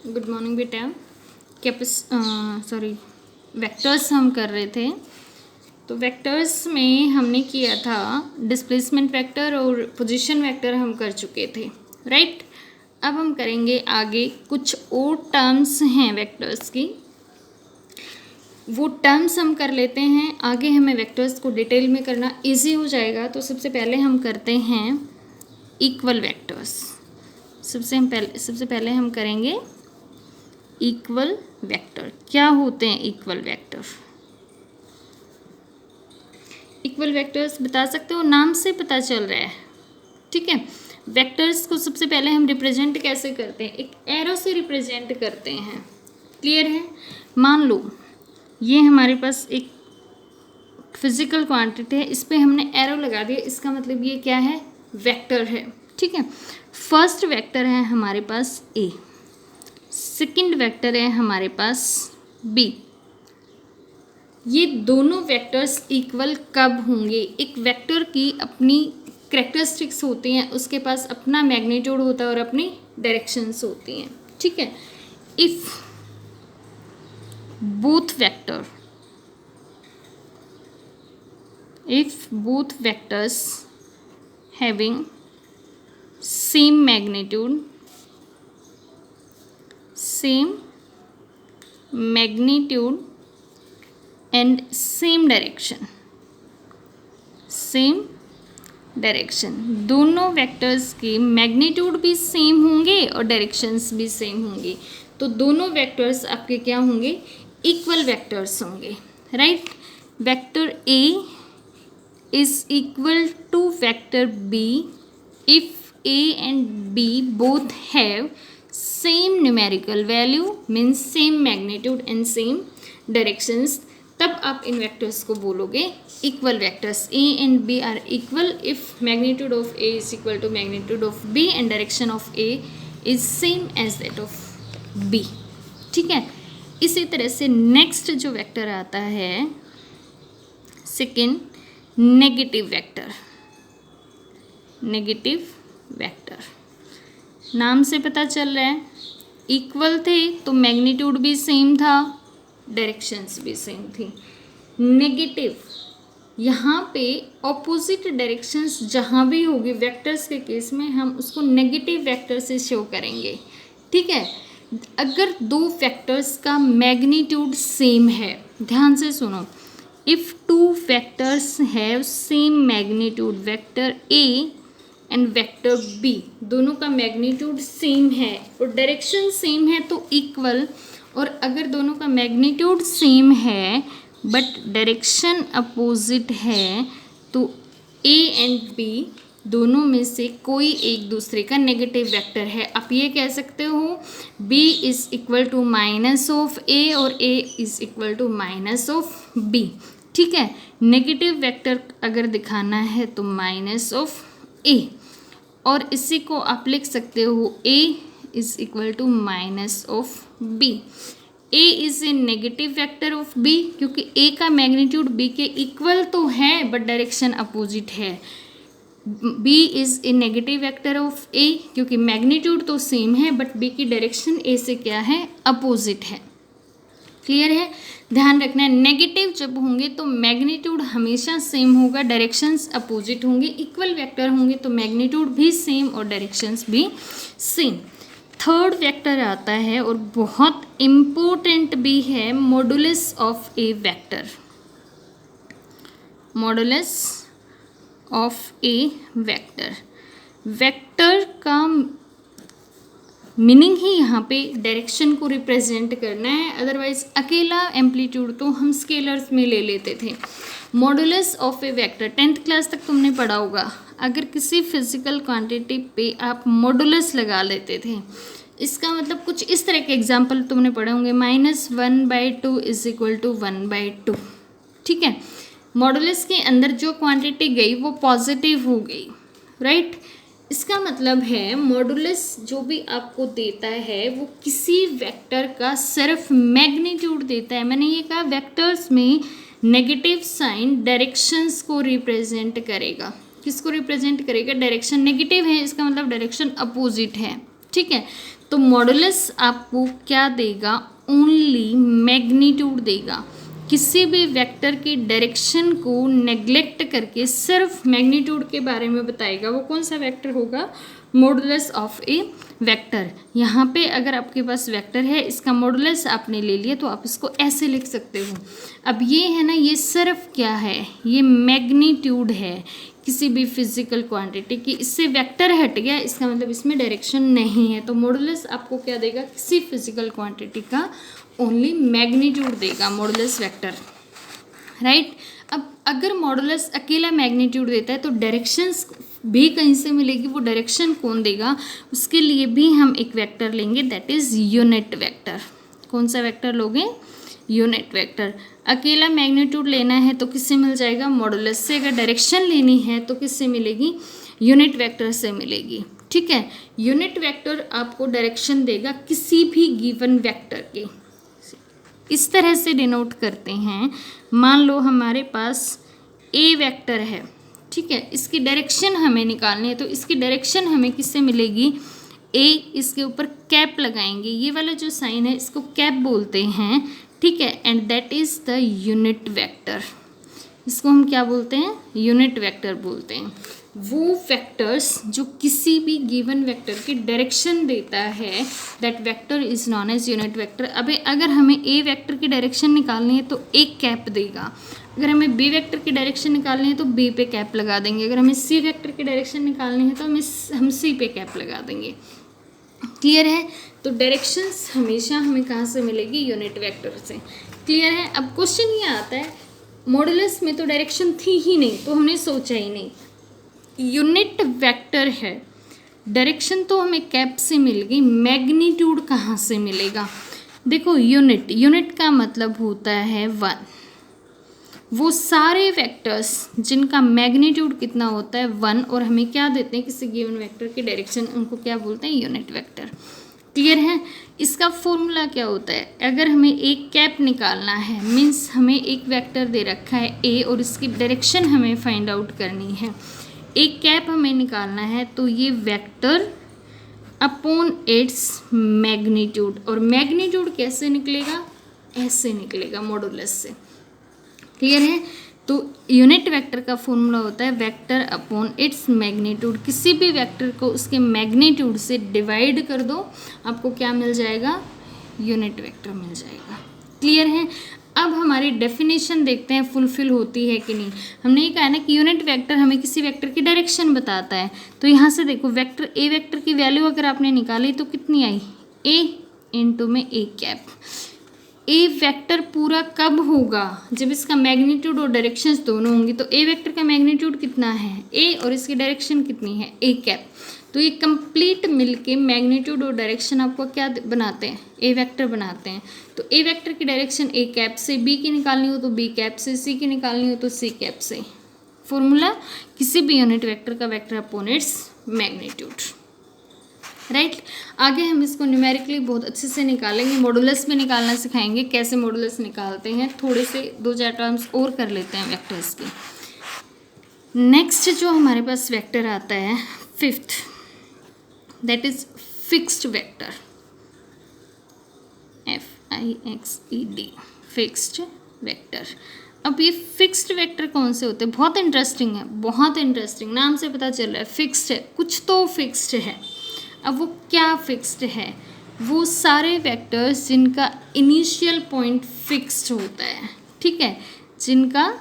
Good morning बेटा। Vectors हम कर रहे थे। तो वेक्टर्स में हमने किया था डिस्प्लेसमेंट वेक्टर और पोजीशन वेक्टर हम कर चुके थे, राइट। अब हम करेंगे आगे कुछ और टर्म्स हैं वेक्टर्स की, वो टर्म्स हम कर लेते हैं। आगे हमें वेक्टर्स को डिटेल में करना इजी हो जाएगा। तो सबसे पहले हम करते हैं इक्वल वेक्टर्स। सबसे पहले हम करेंगे इक्वल वेक्टर। क्या होते हैं इक्वल वेक्टर? इक्वल वेक्टर्स बता सकते हो, नाम से पता चल रहा है, ठीक है। वेक्टर्स को सबसे पहले हम रिप्रेजेंट कैसे करते हैं? एक एरो से रिप्रेजेंट करते हैं, क्लियर है। मान लो ये हमारे पास एक फिजिकल क्वांटिटी है, इस पे हमने एरो लगा दिया, इसका मतलब ये क्या है? वेक्टर है, ठीक है। फर्स्ट वेक्टर है हमारे पास ए, सेकंड वेक्टर है हमारे पास बी। ये दोनों वेक्टर्स इक्वल कब होंगे? एक वेक्टर की अपनी कैरेक्टरिस्टिक्स होती हैं, उसके पास अपना मैग्नीट्यूड होता है और अपनी डायरेक्शंस होती हैं, ठीक है। If both vectors having same magnitude and same direction, दोनों वेक्टर्स के मैग्नीट्यूड भी सेम होंगे और डायरेक्शंस भी सेम होंगे, तो दोनों वेक्टर्स आपके क्या होंगे? इक्वल वेक्टर्स होंगे, right. Vector A is equal to vector B if A and B both have same numerical value, means same magnitude and same directions, तब आप इन वेक्टर्स को बोलोगे equal vectors. A and B are equal if magnitude of A is equal to magnitude of B and direction of A is same as that of B, ठीक है। इसी तरह से next जो वेक्टर आता है सेकेंड, नेगेटिव वेक्टर। नाम से पता चल रहा है इक्वल थे तो मैग्नीट्यूड भी सेम था, डायरेक्शंस भी सेम थी। नेगेटिव, यहाँ पे ऑपोजिट डायरेक्शंस जहाँ भी होगी वेक्टर्स के केस में हम उसको नेगेटिव वेक्टर से शो करेंगे, ठीक है। अगर दो वेक्टर्स का मैग्नीट्यूड सेम है, ध्यान से सुनो, if two vectors have same magnitude, vector A and vector B दोनों का मैग्नीट्यूड सेम है और डायरेक्शन सेम है तो इक्वल। और अगर दोनों का मैग्नीट्यूड सेम है बट डायरेक्शन अपोजिट है तो ए एंड बी दोनों में से कोई एक दूसरे का नेगेटिव वेक्टर है। आप ये कह सकते हो b is equal to minus of A और a is equal to minus of b, ठीक है। नेगेटिव वेक्टर अगर दिखाना है तो माइनस ऑफ a, और इसी को आप लिख सकते हो a is equal to minus of b। a is a negative vector of b क्योंकि a का मैग्नीट्यूड b के इक्वल तो है बट डायरेक्शन अपोजिट है। b is a negative vector of a क्योंकि मैग्नीट्यूड तो सेम है बट b की डायरेक्शन a से क्या है? अपोजिट है, क्लियर है। ध्यान रखना है नेगेटिव जब होंगे तो मैग्नीट्यूड हमेशा सेम होगा, डायरेक्शंस अपोजिट होंगे। इक्वल वेक्टर होंगे तो मैग्नीट्यूड भी सेम और डायरेक्शंस भी सेम। थर्ड वेक्टर आता है और बहुत इम्पोर्टेंट भी है, modulus of A vector. Modulus of A vector, vector का मीनिंग ही यहाँ पे डायरेक्शन को रिप्रेजेंट करना है, अदरवाइज अकेला एम्पलीट्यूड तो हम स्केलर्स में ले लेते थे। Modulus of A vector 10th class तक तुमने पढ़ा होगा। अगर किसी फिजिकल क्वांटिटी पे आप मॉडुलस लगा लेते थे, इसका मतलब कुछ इस तरह के एग्जाम्पल तुमने पढ़े होंगे, -1/2 इज इक्वल टू 1/2, ठीक है। मॉडुलस के अंदर जो क्वांटिटी गई वो पॉजिटिव हो गई, राइट। इसका मतलब है मॉडुलस जो भी आपको देता है वो किसी वेक्टर का सिर्फ मैग्नीट्यूड देता है। मैंने ये कहा वेक्टर्स में नेगेटिव साइन डायरेक्शंस को रिप्रेजेंट करेगा। किसको रिप्रेजेंट करेगा? डायरेक्शन नेगेटिव है, इसका मतलब डायरेक्शन अपोजिट है, ठीक है। तो मॉडुलस आपको क्या देगा, ओनली मैग्नीट्यूड देगा। किसी भी वेक्टर की डायरेक्शन को नेग्लेक्ट करके सिर्फ मैग्नीट्यूड के बारे में बताएगा, वो कौन सा वेक्टर होगा, मॉडुलस ऑफ ए वेक्टर। यहाँ पे अगर आपके पास वेक्टर है, इसका मॉडुलस आपने ले लिया तो आप इसको ऐसे लिख सकते हो। अब ये है ना, ये सिर्फ क्या है, ये मैग्नीट्यूड है किसी भी फिजिकल क्वांटिटी की, इससे वेक्टर हट गया, इसका मतलब इसमें डायरेक्शन नहीं है। तो मॉडुलस आपको क्या देगा, किसी फिजिकल क्वांटिटी का ओनली मैग्नीट्यूड देगा, मॉडुलस वेक्टर, राइट। अब अगर मॉडुलस अकेला मैग्नीट्यूड देता है तो डायरेक्शंस भी कहीं से मिलेगी, वो डायरेक्शन कौन देगा, उसके लिए भी हम एक वेक्टर लेंगे, दैट इज यूनिट वेक्टर। कौन सा वेक्टर लोगे, यूनिट वेक्टर। अकेला मैग्नीट्यूड लेना है तो किससे मिल जाएगा, मॉडुलस से। अगर डायरेक्शन लेनी है तो किससे मिलेगी, यूनिट वेक्टर से मिलेगी, ठीक है। यूनिट वेक्टर आपको डायरेक्शन देगा किसी भी गिवन वेक्टर की। इस तरह से डिनोट करते हैं, मान लो हमारे पास ए वेक्टर है, ठीक है, इसकी डायरेक्शन हमें निकालनी है, तो इसकी डायरेक्शन हमें किससे मिलेगी, ए, इसके ऊपर कैप लगाएंगे, ये वाला जो साइन है इसको कैप बोलते हैं, ठीक है, and that is the unit vector. इसको हम क्या बोलते हैं, यूनिट वेक्टर बोलते हैं। वो वेक्टर्स जो किसी भी गिवन वेक्टर की डायरेक्शन देता है, that vector is known as unit vector. अब अगर हमें ए वेक्टर की डायरेक्शन निकालनी है तो एक कैप देगा, अगर हमें बी वेक्टर की डायरेक्शन निकालनी है तो बी पे कैप लगा देंगे, अगर हमें सी वेक्टर की डायरेक्शन निकालनी है तो हम सी पे कैप लगा देंगे। क्लियर है। तो डायरेक्शंस हमेशा हमें कहाँ से मिलेगी, यूनिट वेक्टर से। क्लियर है। अब क्वेश्चन ये आता है, मॉडुलस में तो डायरेक्शन थी ही नहीं, तो हमने सोचा ही नहीं, यूनिट वेक्टर है, डायरेक्शन तो हमें कैप से मिल गई, मैग्नीट्यूड कहाँ से मिलेगा। देखो यूनिट का मतलब होता है 1। वो सारे वेक्टर्स जिनका मैग्नीट्यूड कितना होता है 1, और हमें क्या देते हैं, किसी गिवन वेक्टर की डायरेक्शन, उनको क्या बोलते हैं, यूनिट वेक्टर। क्लियर है। इसका फॉर्मूला क्या होता है, अगर हमें एक कैप निकालना है, मीन्स हमें एक वेक्टर दे रखा है ए और इसकी डायरेक्शन हमें फाइंड आउट करनी है, एक कैप हमें निकालना है, तो ये वेक्टर अपॉन इट्स मैग्नीट्यूड, और मैग्नीट्यूड कैसे निकलेगा, ऐसे निकलेगा, मॉडुलस से। क्लियर है। तो यूनिट वेक्टर का फॉर्मूला होता है वेक्टर अपॉन इट्स मैग्नीट्यूड। किसी भी वेक्टर को उसके मैग्नीट्यूड से डिवाइड कर दो, आपको क्या मिल जाएगा, यूनिट वेक्टर मिल जाएगा। क्लियर है। अब हमारी डेफिनेशन देखते हैं फुलफिल होती है कि नहीं। हमने ये कहा ना कि यूनिट वेक्टर हमें किसी वेक्टर की डायरेक्शन बताता है, तो यहाँ से देखो वेक्टर ए वेक्टर की वैल्यू अगर आपने निकाली तो कितनी आई, ए इंटू में ए कैप। ए वेक्टर पूरा कब होगा, जब इसका मैग्नीट्यूड और डायरेक्शंस दोनों होंगी। तो ए वेक्टर का मैग्नीट्यूड कितना है, ए, और इसकी डायरेक्शन कितनी है, ए कैप। तो ये कंप्लीट मिलके मैग्नीट्यूड और डायरेक्शन आपको क्या बनाते हैं, ए वेक्टर बनाते हैं। तो ए वेक्टर की डायरेक्शन ए कैप से, बी की निकालनी हो तो बी कैप से, सी की निकालनी हो तो सी कैप से। फॉर्मूला किसी भी यूनिट वेक्टर का vector upon its magnitude, right. आगे हम इसको न्यूमेरिकली बहुत अच्छे से निकालेंगे, मॉडुलस में निकालना सिखाएंगे, कैसे मॉडुलस निकालते हैं। थोड़े से 2-4 टर्म्स और कर लेते हैं वेक्टर्स की। नेक्स्ट जो हमारे पास वेक्टर आता है 5th, that is fixed vector, FIXED, fixed vector. अब ये फिक्स्ड वेक्टर कौन से होते हैं, बहुत इंटरेस्टिंग है, बहुत इंटरेस्टिंग, नाम से पता चल रहा है फिक्स्ड है, कुछ तो फिक्स्ड है। अब वो क्या फिक्स्ड है, वो सारे वेक्टर्स जिनका इनिशियल पॉइंट फिक्स्ड होता है, ठीक है, जिनका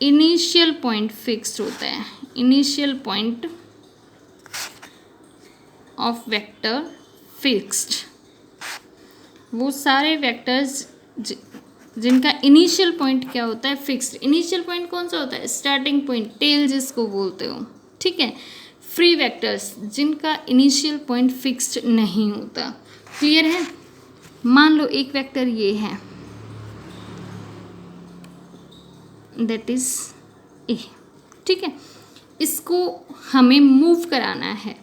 इनिशियल पॉइंट फिक्स्ड होता है, initial point of vector fixed, वो सारे वेक्टर्स जिनका इनिशियल पॉइंट क्या होता है, फिक्स्ड। इनिशियल पॉइंट कौन सा होता है, स्टार्टिंग पॉइंट, टेल जिसको बोलते हो, ठीक है। फ्री वेक्टर्स जिनका इनिशियल पॉइंट फिक्स्ड नहीं होता। क्लियर है। मान लो एक वेक्टर ये है, दैट इज ए, ठीक है, इसको हमें मूव कराना है,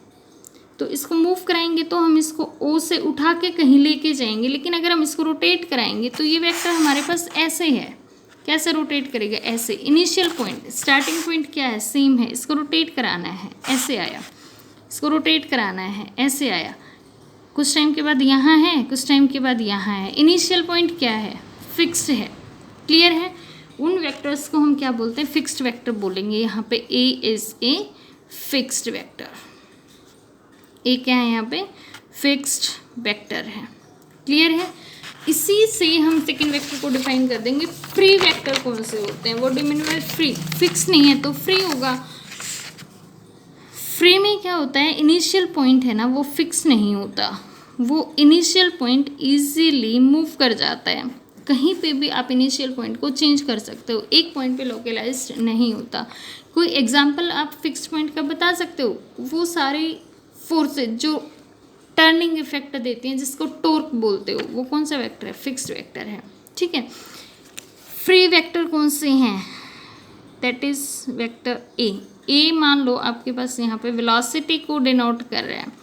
तो इसको मूव कराएंगे तो हम इसको ओ से उठा के कहीं लेके जाएंगे, लेकिन अगर हम इसको रोटेट कराएंगे तो ये वेक्टर हमारे पास ऐसे है, कैसे रोटेट करेगा, ऐसे। इनिशियल पॉइंट, स्टार्टिंग पॉइंट क्या है, सेम है, इसको रोटेट कराना है, ऐसे आया, इसको रोटेट कराना है, ऐसे आया। कुछ टाइम के बाद यहाँ है, कुछ टाइम के बाद यहाँ है। इनिशियल पॉइंट क्या है? फिक्स्ड है। क्लियर है? उन वेक्टर्स को हम क्या बोलते हैं? फिक्स्ड वेक्टर बोलेंगे। यहाँ पे ए इज ए फिक्स्ड वेक्टर। ए क्या है? यहाँ पे फिक्स्ड वेक्टर है। क्लियर है? इसी से हम सेकेंड वेक्टर को डिफाइन कर देंगे। फ्री वेक्टर कौन से होते हैं? What do you mean by free? Fix नहीं है तो फ्री होगा। फ्री में क्या होता है? इनिशियल पॉइंट है ना, वो फिक्स नहीं होता, वो इनिशियल पॉइंट इजीली मूव कर जाता है। कहीं पे भी आप इनिशियल पॉइंट को चेंज कर सकते हो, एक पॉइंट पे लोकलाइज्ड नहीं होता। कोई एग्जांपल आप फिक्स्ड पॉइंट का बता सकते हो? वो सारे फोर्सेज जो टर्निंग इफेक्ट देते हैं, जिसको टॉर्क बोलते हो, वो कौन सा वेक्टर है? फिक्स्ड वेक्टर है। ठीक है। फ्री वेक्टर कौन से हैं? That is vector A. A मान लो आपके पास यहाँ पे वेलोसिटी को डिनोट कर रहा है।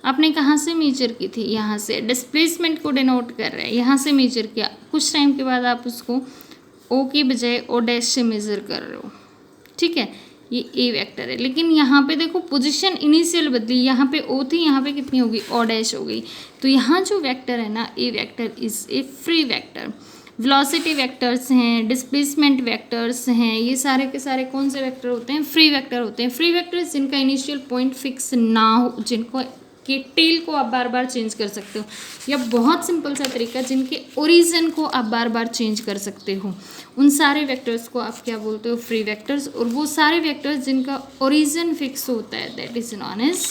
आपने कहाँ से मेजर की थी? यहाँ से। डिस्प्लेसमेंट को डिनोट कर रहा है, यहाँ से मेजर किया। कुछ टाइम के बाद आप उसको ओ की बजाय ओ डैश से मेजर कर रहे हो। ठीक है, ये ए वेक्टर है। लेकिन यहाँ पे देखो पोजीशन इनिशियल बदली, यहाँ पे ओ थी, यहाँ पे कितनी होगी? ओ डैश हो गई। तो यहाँ जो वेक्टर है ना, A vector is a free vector. Velocity vectors हैं, डिस्प्लेसमेंट वेक्टर्स हैं, ये सारे के सारे कौन से वेक्टर होते हैं? फ्री वेक्टर होते हैं। फ्री वेक्टर्स जिनका इनिशियल पॉइंट फिक्स ना हो, जिनको के टेल को आप बार बार चेंज कर सकते हो, या बहुत सिंपल सा तरीका, जिनके ओरिजिन को आप बार बार चेंज कर सकते हो, उन सारे वेक्टर्स को आप क्या बोलते हो? Free vectors. और वो सारे वेक्टर्स जिनका ओरिजिन फिक्स होता है, that is known as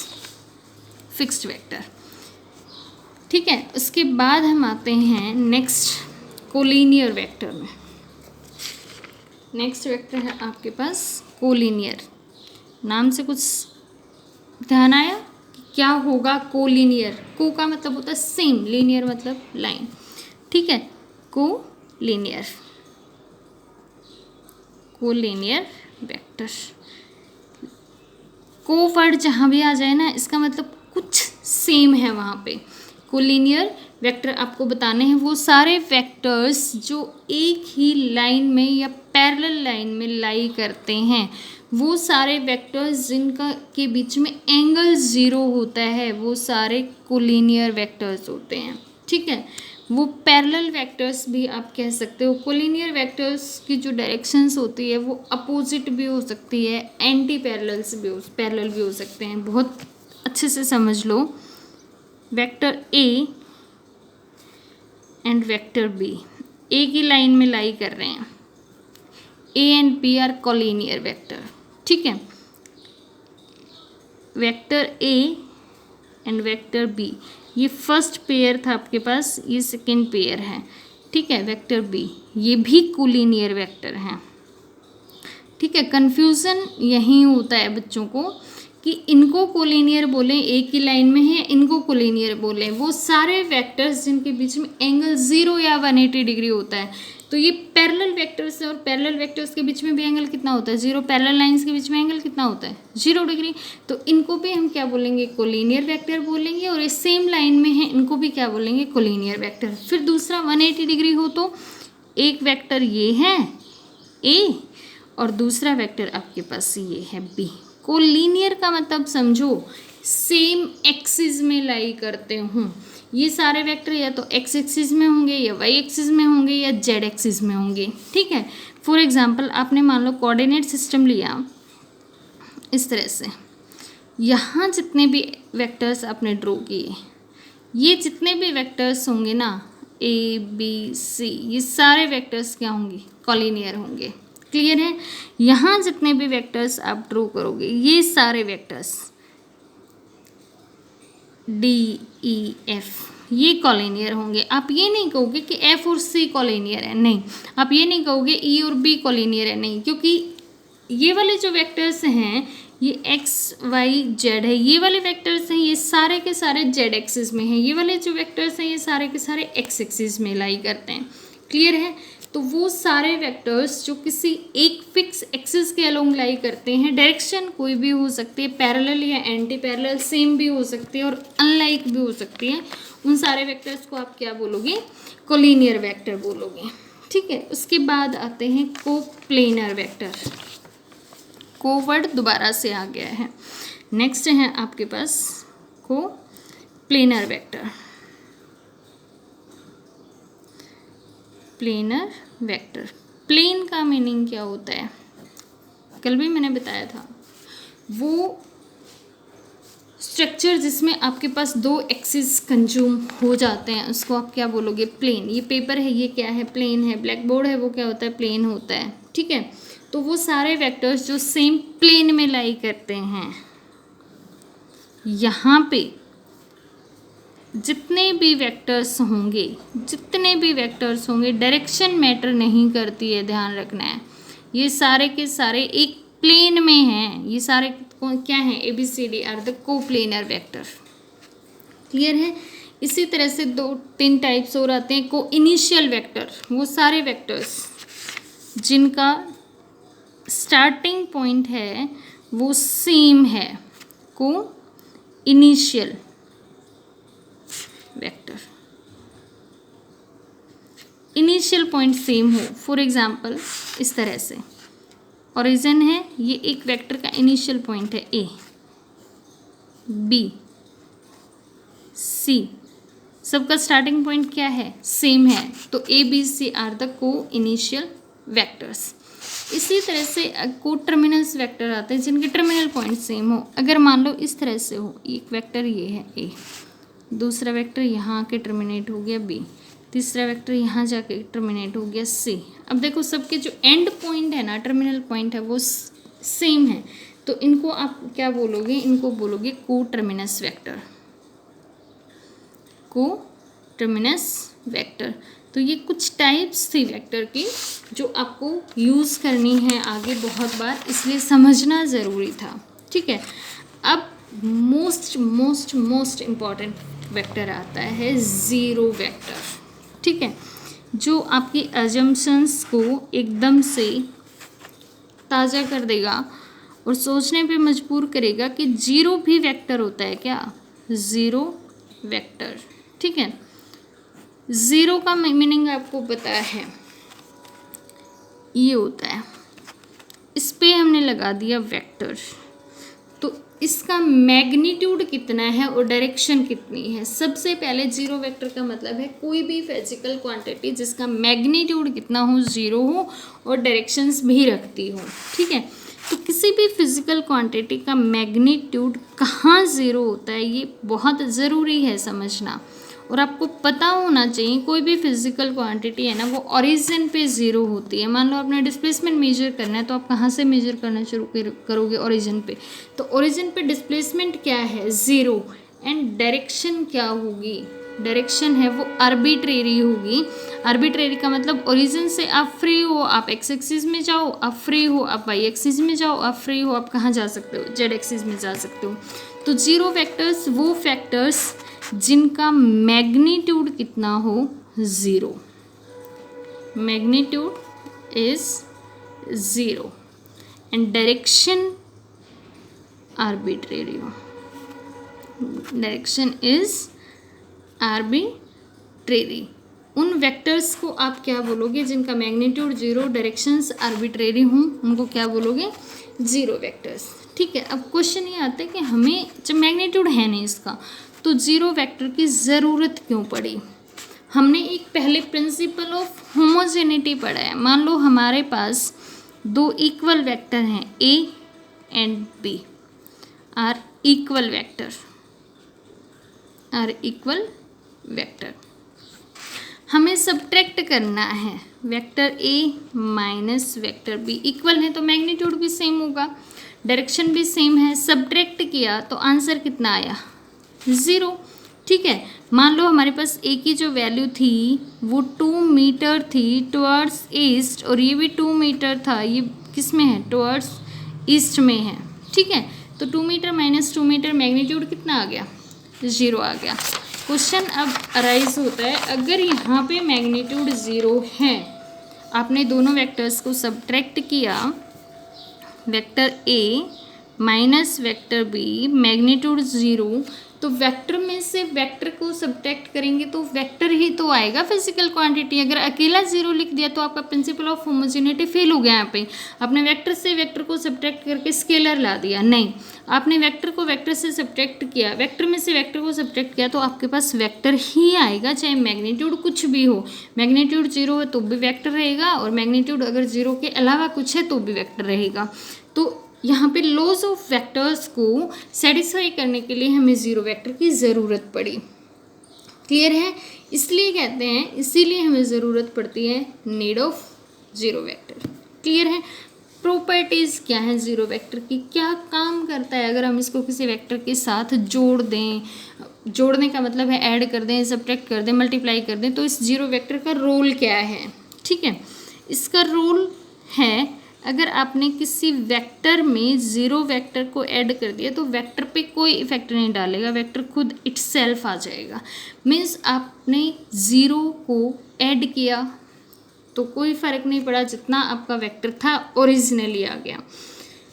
fixed vector. ठीक है। उसके बाद हम आते हैं नेक्स्ट कोलिनियर वेक्टर में। नेक्स्ट वेक्टर है आपके पास कोलिनियर। नाम से कुछ ध्यान आया? क्या होगा कोलिनियर? को का मतलब होता है सेम, लीनियर मतलब लाइन। ठीक है, कोलिनियर, कोलिनियर वेक्टर। को वर्ड जहाँ भी आ जाए ना, इसका मतलब कुछ सेम है वहाँ पे। कोलिनियर वेक्टर आपको बताने हैं वो सारे वेक्टर्स जो एक ही लाइन में या पैरेलल लाइन में लाई करते हैं, वो सारे वेक्टर्स जिनका के बीच में एंगल ज़ीरो होता है, वो सारे कोलिनियर वेक्टर्स होते हैं। ठीक है, वो पैरेलल वेक्टर्स भी आप कह सकते हो। कोलिनियर वेक्टर्स की जो डायरेक्शंस होती है वो अपोजिट भी हो सकती है, एंटी पैरेलल्स भी पैरेलल भी हो सकते हैं। बहुत अच्छे से समझ लो। Vector A and vector B एक ही लाइन में लाई कर रहे हैं। A and B are collinear vector. ठीक है, vector A and vector B, ये फर्स्ट पेयर था आपके पास, ये सेकेंड पेयर है। ठीक है, वेक्टर बी ये भी कोलिनियर वेक्टर हैं। ठीक है, कंफ्यूजन यही होता है बच्चों को कि इनको कोलिनियर बोलें, एक ही लाइन में है, इनको कोलिनियर बोलें। वो सारे वेक्टर्स जिनके बीच में एंगल 0 या 180 डिग्री होता है। तो ये पैरेलल वेक्टर्स है, और पैरेलल वेक्टर्स के बीच में भी एंगल कितना होता है? 0। पैरेलल लाइंस के बीच में एंगल कितना होता है? 0 डिग्री। तो इनको भी हम क्या बोलेंगे? कोलिनियर वेक्टर बोलेंगे। और ये सेम लाइन में है, इनको भी क्या बोलेंगे? Collinear vector. फिर दूसरा 180 डिग्री हो तो एक वेक्टर ये है ए, और दूसरा वेक्टर आपके पास ये है बी। कोलिनियर का मतलब समझो सेम एक्सिस में लाई करते हूँ। ये सारे वेक्टर या तो एक्स एक्सिस में होंगे, या वाई एक्सिस में होंगे, या जेड एक्सिस में होंगे। ठीक है, फॉर एग्जांपल आपने मान लो कोऑर्डिनेट सिस्टम लिया इस तरह से। यहाँ जितने भी वेक्टर्स आपने ड्रॉ किए, ये जितने भी वेक्टर्स होंगे ना, ए बी सी, ये सारे वेक्टर्स क्या होंगे? कोलिनियर होंगे। क्लियर है? यहाँ जितने भी वेक्टर्स आप ड्रॉ करोगे, ये सारे वेक्टर्स डी ई एफ ये कोलिनियर होंगे। आप ये नहीं कहोगे कि एफ और सी कोलिनियर है, नहीं। आप ये नहीं कहोगे ई और बी कोलिनियर है, नहीं। क्योंकि ये वाले जो वेक्टर्स हैं ये एक्स वाई जेड है, ये वाले वेक्टर्स हैं ये सारे के सारे जेड एक्सिस में हैं, ये वाले जो वेक्टर्स हैं ये सारे के सारे एक्स एक्सिस में लाई करते हैं। क्लियर है? तो वो सारे वेक्टर्स जो किसी एक फिक्स एक्सिस के अलोंग लाई करते हैं, डायरेक्शन कोई भी हो सकती है, पैरेलल या एंटी पैरेलल, सेम भी हो सकती है और अनलाइक भी हो सकती है, उन सारे वेक्टर्स को आप क्या बोलोगे? कोलिनियर वेक्टर बोलोगे। ठीक है, उसके बाद आते हैं कोप्लेनर वेक्टर। को वर्ड दोबारा से आ गया है। नेक्स्ट है आपके पास coplanar vector. Planar vector, plane का मीनिंग क्या होता है, कल भी मैंने बताया था, वो स्ट्रक्चर जिसमें आपके पास दो एक्सिस कंज्यूम हो जाते हैं उसको आप क्या बोलोगे, प्लेन। ये पेपर है, ये क्या है, प्लेन है। ब्लैक बोर्ड है, वो क्या होता है, प्लेन होता है। ठीक है, तो वो सारे वेक्टर्स जो सेम प्लेन में लाई करते हैं, यहाँ पे जितने भी वेक्टर्स होंगे डायरेक्शन मैटर नहीं करती है, ध्यान रखना है। ये सारे के सारे एक प्लेन में हैं, ये सारे क्या हैं, ABCD are the coplanar vector. Clear है। इसी तरह से 2-3 टाइप्स और आते हैं। को इनिशियल वेक्टर, वो सारे वेक्टर्स जिनका स्टार्टिंग पॉइंट है वो सेम है, coinitial vector. Initial point same हो, फॉर एग्जाम्पल इस तरह से ओरिजिन है, ये एक वेक्टर का इनिशियल पॉइंट है A, B, C, सबका स्टार्टिंग पॉइंट क्या है, सेम है, तो A, B, C are the coinitial vectors. इसी तरह से को टर्मिनल्स वेक्टर आते हैं जिनके टर्मिनल पॉइंट सेम हो। अगर मान लो इस तरह से हो, एक वेक्टर ये है A, दूसरा वेक्टर यहाँ आके टर्मिनेट हो गया B, तीसरा वेक्टर यहाँ जाके टर्मिनेट हो गया C। अब देखो सबके जो एंड पॉइंट है ना, टर्मिनल पॉइंट है, वो सेम है, तो इनको आप क्या बोलोगे, इनको बोलोगे को टर्मिनस वेक्टर। को टर्मिनस वेक्टर। तो ये कुछ टाइप्स थी वेक्टर की जो आपको यूज़ करनी है आगे बहुत बार, इसलिए समझना ज़रूरी था। ठीक है, अब मोस्ट इम्पॉर्टेंट वेक्टर आता है ज़ीरो वेक्टर। ठीक है, जो आपकी अजम्पशंस को एकदम से ताज़ा कर देगा और सोचने पे मजबूर करेगा कि जीरो भी वेक्टर होता है क्या, ज़ीरो वेक्टर। ठीक है, ज़ीरो का मीनिंग आपको पता है, ये होता है, इस पे हमने लगा दिया वेक्टर, तो इसका मैग्नीट्यूड कितना है और डायरेक्शन कितनी है। सबसे पहले जीरो वेक्टर का मतलब है कोई भी फिजिकल क्वांटिटी जिसका मैग्नीट्यूड कितना हो, ज़ीरो हो और डायरेक्शंस भी रखती हो। ठीक है, तो किसी भी फिजिकल क्वांटिटी का मैग्नीट्यूड कहाँ ज़ीरो होता है ये बहुत ज़रूरी है समझना, और आपको पता होना चाहिए कोई भी फिजिकल क्वांटिटी है ना वो ओरिजिन पे ज़ीरो होती है। मान लो आपने डिस्प्लेसमेंट मेजर करना है तो आप कहाँ से मेजर करना शुरू करोगे, ओरिजिन पे। तो ओरिजिन पे डिस्प्लेसमेंट क्या है, ज़ीरो, एंड डायरेक्शन क्या होगी, डायरेक्शन है वो आर्बिट्रेरी होगी। आर्बिट्रेरी का मतलब ओरिजिन से आप फ्री हो, आप एक्स एक्सिस में जाओ, आप फ्री हो, आप वाई एक्सिस में जाओ, आप फ्री हो, आप कहाँ जा सकते हो, जेड एक्सिस में जा सकते हो। तो जीरो वेक्टर्स वो फैक्टर्स जिनका मैग्नीट्यूड कितना हो, zero, magnitude is zero and direction arbitrary हो, डायरेक्शन इज आर्बिट्रेरी। उन वेक्टर्स को आप क्या बोलोगे जिनका मैग्नीट्यूड जीरो, डायरेक्शंस आर्बिट्रेरी हों, उनको क्या बोलोगे, जीरो वेक्टर्स। ठीक है, अब क्वेश्चन ये आता है कि हमें जब मैग्नीट्यूड है नहीं इसका तो जीरो वेक्टर की ज़रूरत क्यों पड़ी। हमने एक पहले प्रिंसिपल ऑफ होमोजेनिटी पढ़ा है। मान लो हमारे पास दो इक्वल वेक्टर हैं A and B are equal vector, हमें सब्ट्रैक्ट करना है vector A minus vector B। Equal है तो मैग्नीट्यूड भी सेम होगा, डायरेक्शन भी सेम है, सब्ट्रैक्ट किया तो आंसर कितना आया, ज़ीरो। ठीक है, मान लो हमारे पास A की जो वैल्यू थी वो 2 मीटर थी टुवर्ड्स ईस्ट, और ये भी 2 मीटर था, ये किस में है, टुवर्ड्स ईस्ट में है। ठीक है, तो 2 मीटर माइनस 2 मीटर मैग्नीट्यूड कितना आ गया, ज़ीरो आ गया। क्वेश्चन अब अराइज होता है, अगर यहाँ पे मैग्नीट्यूड ज़ीरो है, आपने दोनों वेक्टर्स को सब्ट्रैक्ट किया, vector A minus vector B, magnitude zero, तो वेक्टर में से वेक्टर को सब्ट्रैक्ट करेंगे तो वेक्टर ही तो आएगा फिजिकल क्वांटिटी। अगर अकेला 0 लिख दिया तो आपका प्रिंसिपल ऑफ होमोजेनिटी फेल हो गया। यहाँ पे आपने वेक्टर से वेक्टर को सब्ट्रैक्ट करके स्केलर ला दिया, नहीं, आपने वेक्टर को वेक्टर से सब्ट्रैक्ट किया, वेक्टर में से वेक्टर को सब्ट्रैक्ट किया तो आपके पास वेक्टर ही आएगा, चाहे मैग्नीट्यूड कुछ भी हो। मैग्नीट्यूड 0 है तो भी वेक्टर रहेगा, और मैग्नीट्यूड अगर 0 के अलावा कुछ है तो भी वेक्टर रहेगा। तो यहाँ पे लॉज ऑफ वेक्टर्स को सेटिस्फाई करने के लिए हमें 0 वेक्टर की ज़रूरत पड़ी। क्लियर है? इसलिए कहते हैं, इसीलिए हमें ज़रूरत पड़ती है नीड ऑफ 0 वेक्टर। क्लियर है? प्रॉपर्टीज़ क्या है 0 वेक्टर की, क्या काम करता है अगर हम इसको किसी वेक्टर के साथ जोड़ दें, जोड़ने का मतलब है ऐड कर दें, सब्ट्रैक्ट कर दें, मल्टीप्लाई कर दें, तो इस 0 वेक्टर का रोल क्या है। ठीक है, इसका रोल है, अगर आपने किसी वेक्टर में 0 वेक्टर को ऐड कर दिया तो वेक्टर पे कोई इफेक्ट नहीं डालेगा, वेक्टर खुद इटसेल्फ आ जाएगा। मीन्स आपने 0 को ऐड किया तो कोई फ़र्क नहीं पड़ा, जितना आपका वेक्टर था ओरिजिनली आ गया।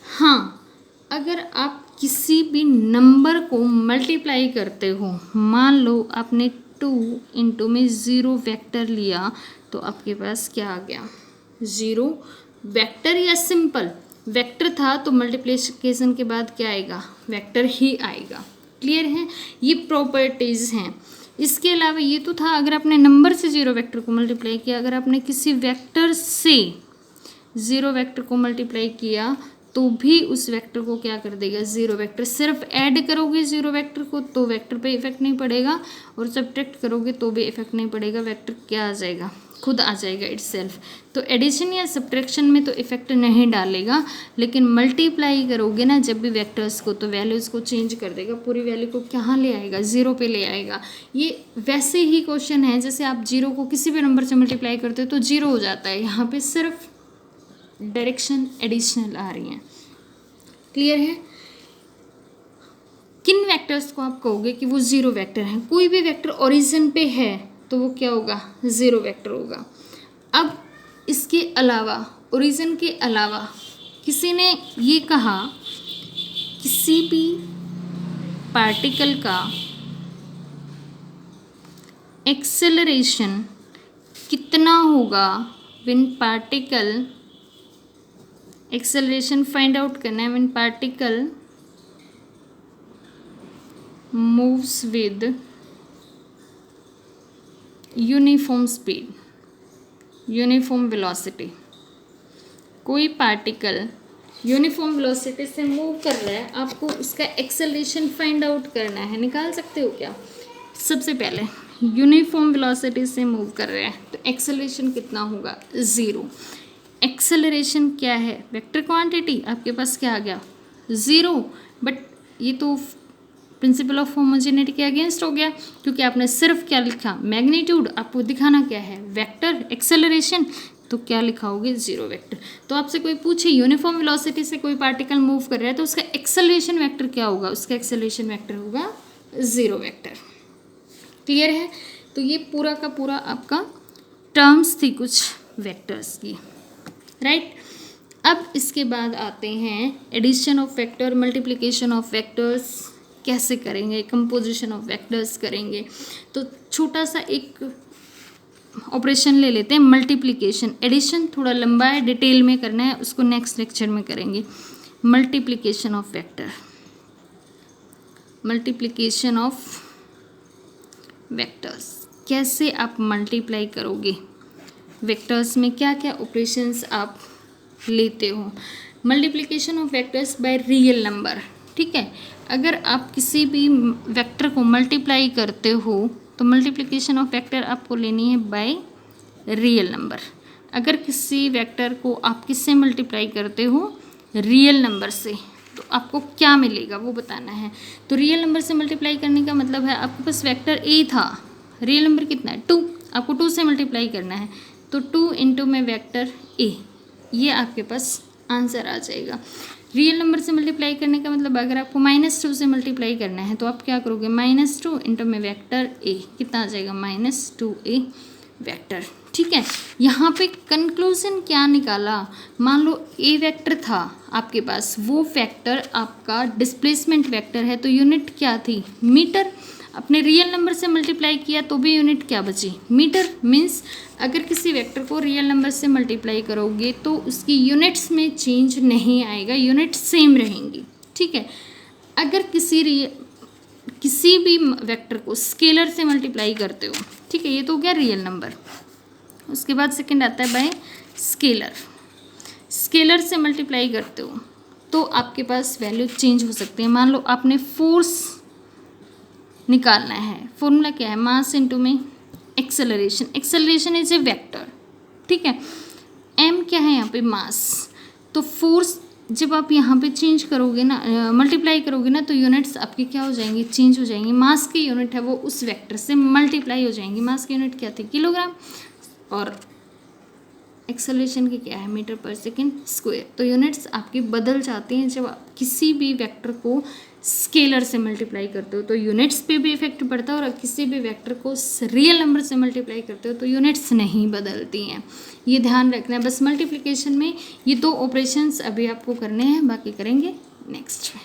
हाँ, अगर आप किसी भी नंबर को मल्टीप्लाई करते हो, मान लो आपने 2 इंटू में 0 वेक्टर लिया तो आपके पास क्या आ गया, 0 वेक्टर या सिंपल वेक्टर था तो मल्टीप्लिकेशन के बाद क्या आएगा, वेक्टर ही आएगा। क्लियर है? ये प्रॉपर्टीज़ हैं। इसके अलावा ये तो था अगर आपने नंबर से 0 वेक्टर को मल्टीप्लाई किया, अगर आपने किसी वेक्टर से 0 वेक्टर को मल्टीप्लाई किया तो भी उस वेक्टर को क्या कर देगा, 0 वेक्टर। सिर्फ ऐड करोगे 0 वेक्टर को तो वेक्टर पे इफेक्ट नहीं पड़ेगा, और सब्ट्रैक्ट करोगे तो भी इफेक्ट नहीं पड़ेगा, वेक्टर क्या आ जाएगा, खुद आ जाएगा इटसेल्फ। तो एडिशन या सब्ट्रैक्शन में तो इफेक्ट नहीं डालेगा, लेकिन मल्टीप्लाई करोगे ना जब भी वेक्टर्स को तो वैल्यूज़ को चेंज कर देगा, पूरी वैल्यू को कहाँ ले आएगा, 0 पे ले आएगा। ये वैसे ही क्वेश्चन है जैसे आप 0 को किसी भी नंबर से मल्टीप्लाई करते हो तो 0 हो जाता है, यहाँ पे सिर्फ डायरेक्शन एडिशनल आ रही हैं। क्लियर है? किन वेक्टर्स को आप कहोगे कि वो 0 वेक्टर हैं? कोई भी वेक्टर ओरिजिन पे है तो वो क्या होगा, 0 वेक्टर होगा। अब इसके अलावा, ओरिजिन के अलावा किसी ने ये कहा किसी भी पार्टिकल का एक्सेलरेशन कितना होगा when particle, acceleration find out करना है when particle moves with uniform speed, uniform velocity. कोई पार्टिकल यूनिफॉर्म वेलोसिटी से मूव कर रहा है, आपको उसका एक्सेलरेशन फाइंड आउट करना है। निकाल सकते हो क्या? सबसे पहले यूनिफॉर्म वेलोसिटी से मूव कर रहा है तो एक्सेलरेशन कितना होगा, 0। एक्सेलरेशन क्या है, वेक्टर क्वांटिटी, आपके पास क्या आ गया, 0। बट ये तो प्रिंसिपल ऑफ होमोजेनिटी के अगेंस्ट हो गया, क्योंकि आपने सिर्फ क्या लिखा, मैग्नीट्यूड। आपको दिखाना क्या है, वेक्टर। एक्सेलरेशन तो क्या लिखाओगे, 0 वेक्टर। तो आपसे कोई पूछे यूनिफॉर्म वेलोसिटी से कोई पार्टिकल मूव कर रहा है तो उसका एक्सेलरेशन वेक्टर क्या होगा, उसका एक्सेलरेशन वेक्टर होगा 0 वेक्टर। क्लियर है? तो ये पूरा का पूरा आपका टर्म्स थी कुछ वेक्टर्स की, राइट। अब इसके बाद आते हैं addition of vector, multiplication of vectors कैसे करेंगे, कंपोजिशन ऑफ वेक्टर्स करेंगे। तो छोटा सा एक ऑपरेशन ले लेते हैं, मल्टीप्लिकेशन। एडिशन थोड़ा लंबा है, डिटेल में करना है, उसको नेक्स्ट लेक्चर में करेंगे। Multiplication of vector, multiplication of vectors, कैसे आप मल्टीप्लाई करोगे वेक्टर्स में, क्या क्या ऑपरेशंस आप लेते हो। Multiplication of vectors by real number, ठीक है। अगर आप किसी भी वेक्टर को मल्टीप्लाई करते हो तो मल्टीप्लिकेशन ऑफ वेक्टर आपको लेनी है बाय रियल नंबर। अगर किसी वेक्टर को आप किससे मल्टीप्लाई करते हो, रियल नंबर से, तो आपको क्या मिलेगा वो बताना है। तो रियल नंबर से मल्टीप्लाई करने का मतलब है आपके पास वेक्टर ए था, रियल नंबर कितना है 2, आपको 2 से मल्टीप्लाई करना है, तो 2 इंटू में वेक्टर ए, ये आपके पास आंसर आ जाएगा। रियल नंबर से मल्टीप्लाई करने का मतलब अगर आपको -2 से मल्टीप्लाई करना है तो आप क्या करोगे, -2 इंटू में वेक्टर ए, कितना आ जाएगा -2a। वेक्टर। ठीक है, यहाँ पे कंक्लूजन क्या निकाला, मान लो ए वेक्टर था आपके पास, वो वेक्टर आपका डिस्प्लेसमेंट वेक्टर है, तो यूनिट क्या थी, मीटर। अपने रियल नंबर से मल्टीप्लाई किया तो भी यूनिट क्या बची, मीटर। मीन्स अगर किसी वेक्टर को रियल नंबर से मल्टीप्लाई करोगे तो उसकी यूनिट्स में चेंज नहीं आएगा, यूनिट सेम रहेंगी। ठीक है, अगर किसी भी वेक्टर को स्केलर से मल्टीप्लाई करते हो, ठीक है, ये तो हो गया रियल नंबर। उसके बाद सेकंड आता है बाय स्केलर। स्केलर से मल्टीप्लाई करते हो तो आपके पास वैल्यू चेंज हो सकती है। मान लो आपने फोर्स निकालना है, फॉर्मूला क्या है, मास इनटू में acceleration. Acceleration is a vector. ठीक है, एम क्या है यहाँ पे, मास। तो फोर्स जब आप यहाँ पे चेंज करोगे ना, मल्टीप्लाई करोगे ना, तो यूनिट्स आपकी क्या हो जाएंगी, चेंज हो जाएंगी। मास की यूनिट है वो उस वेक्टर से मल्टीप्लाई हो जाएंगी। मास की यूनिट क्या थी, किलोग्राम, और एक्सेलरेशन की क्या है, मीटर पर सेकेंड स्क्वायर। तो यूनिट्स आपकी बदल जाती हैं जब आप किसी भी वेक्टर को स्केलर से मल्टीप्लाई करते हो, तो यूनिट्स पे भी इफेक्ट पड़ता है, और किसी भी वेक्टर को रियल नंबर से मल्टीप्लाई करते हो तो यूनिट्स नहीं बदलती हैं। ये ध्यान रखना है बस। मल्टीप्लिकेशन में ये दो ऑपरेशंस अभी आपको करने हैं, बाकी करेंगे नेक्स्ट में।